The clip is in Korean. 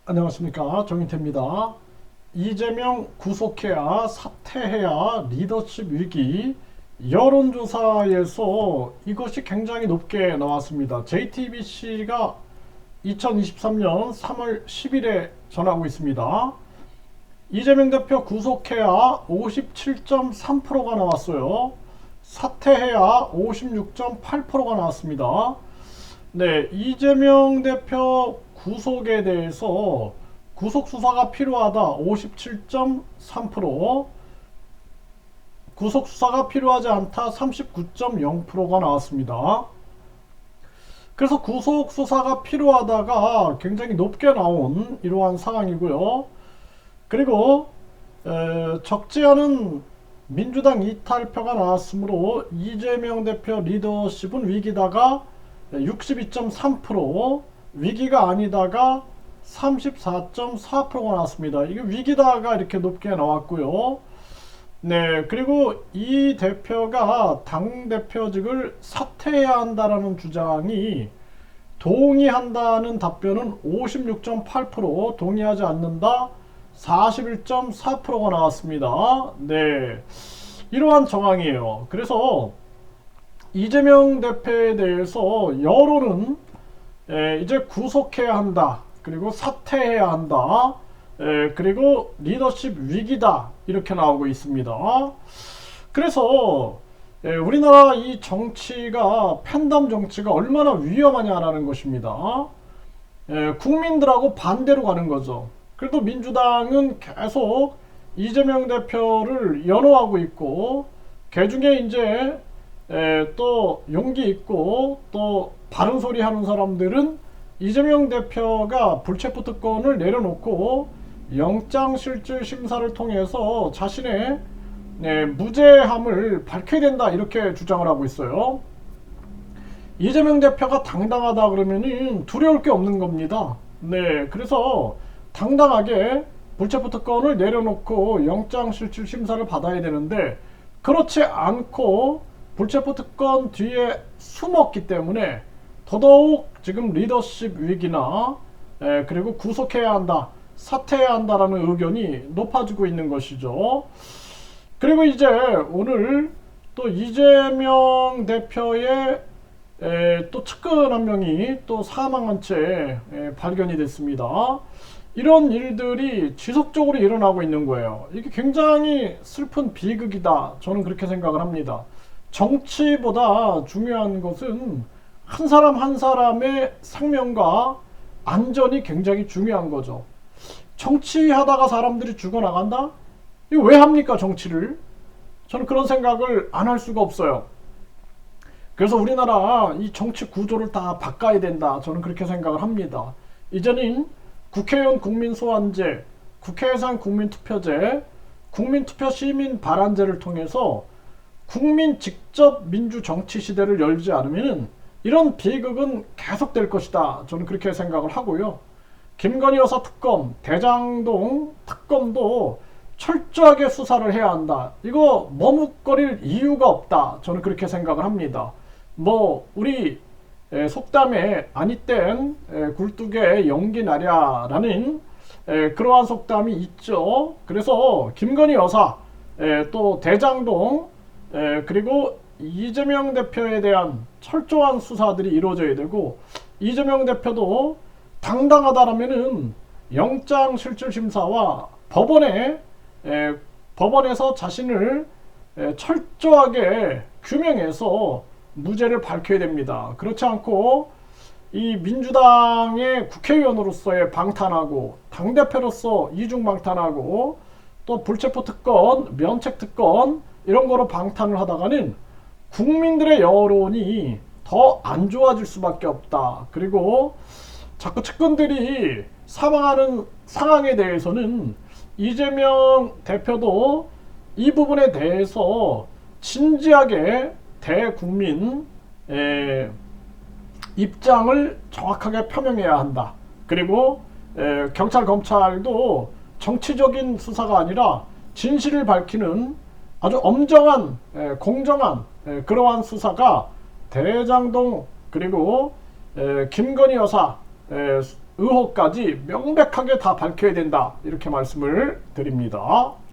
안녕하십니까, 정인태입니다. 이재명 구속해야 사퇴해야 리더십 위기. 여론조사에서 이것이 굉장히 높게 나왔습니다. JTBC가 2023년 3월 10일에 전하고 있습니다. 이재명 대표 구속해야 57.3%가 나왔어요. 사퇴해야 56.8%가 나왔습니다. 네, 이재명 대표 구속에 대해서 구속 수사가 필요하다 57.3%, 구속 수사가 필요하지 않다 39.0%가 나왔습니다. 그래서 구속 수사가 필요하다가 굉장히 높게 나온 이러한 상황이고요. 그리고 적지 않은 민주당 이탈표가 나왔으므로 이재명 대표 리더십은 위기다가 62.3%, 위기가 아니다가 34.4%가 나왔습니다. 이게 위기다가 이렇게 높게 나왔고요. 네, 그리고 이 대표가 당대표직을 사퇴해야 한다라는 주장이 동의한다는 답변은 56.8%, 동의하지 않는다 41.4%가 나왔습니다. 네, 이러한 정황이에요. 그래서 이재명 대표에 대해서 여론은 이제 구속해야 한다, 그리고 사퇴해야 한다, 그리고 리더십 위기다 이렇게 나오고 있습니다. 그래서 우리나라 이 정치가 팬덤 정치가 얼마나 위험하냐라는 것입니다. 국민들하고 반대로 가는 거죠. 그래도 민주당은 계속 이재명 대표를 연호하고 있고, 그중에 이제 또 용기 있고 또 바른 소리 하는 사람들은 이재명 대표가 불체포 특권을 내려놓고 영장실질심사를 통해서 자신의 무죄함을 밝혀야 된다 이렇게 주장을 하고 있어요. 이재명 대표가 당당하다 그러면은 두려울 게 없는 겁니다. 네, 그래서 당당하게 불체포 특권을 내려놓고 영장실질심사를 받아야 되는데, 그렇지 않고 불체포 특권 뒤에 숨었기 때문에 더더욱 지금 리더십 위기나 그리고 구속해야 한다, 사퇴해야 한다라는 의견이 높아지고 있는 것이죠. 그리고 이제 오늘 또 이재명 대표의 또 측근 한 명이 또 사망한 채 발견이 됐습니다. 이런 일들이 지속적으로 일어나고 있는 거예요. 이게 굉장히 슬픈 비극이다, 저는 그렇게 생각을 합니다. 정치보다 중요한 것은 한 사람 한 사람의 생명과 안전이 굉장히 중요한 거죠. 정치하다가 사람들이 죽어나간다? 이거 왜 합니까, 정치를? 저는 그런 생각을 안 할 수가 없어요. 그래서 우리나라 이 정치 구조를 다 바꿔야 된다, 저는 그렇게 생각을 합니다. 이제는 국회의원 국민소환제, 국회의장 국민투표제, 국민투표 시민 발안제를 통해서 국민 직접 민주 정치 시대를 열지 않으면 이런 비극은 계속될 것이다, 저는 그렇게 생각을 하고요. 김건희 여사 특검, 대장동 특검도 철저하게 수사를 해야 한다. 이거 머뭇거릴 이유가 없다, 저는 그렇게 생각을 합니다. 우리 속담에 아니 땐 굴뚝에 연기 나랴라는 그러한 속담이 있죠. 그래서 김건희 여사, 또 대장동, 그리고 이재명 대표에 대한 철저한 수사들이 이루어져야 되고, 이재명 대표도 당당하다라면은 영장실질심사와 법원에서 자신을 철저하게 규명해서 무죄를 밝혀야 됩니다. 그렇지 않고 이 민주당의 국회의원으로서의 방탄하고 당대표로서 이중방탄하고 또 불체포 특권, 면책 특권 이런 거로 방탄을 하다가는 국민들의 여론이 더 안 좋아질 수밖에 없다. 그리고 자꾸 측근들이 사망하는 상황에 대해서는 이재명 대표도 이 부분에 대해서 진지하게 대국민 입장을 정확하게 표명해야 한다. 그리고 경찰 검찰도 정치적인 수사가 아니라 진실을 밝히는 아주 엄정한 공정한 그러한 수사가 대장동 그리고 김건희 여사 의혹까지 명백하게 다 밝혀야 된다. 이렇게 말씀을 드립니다.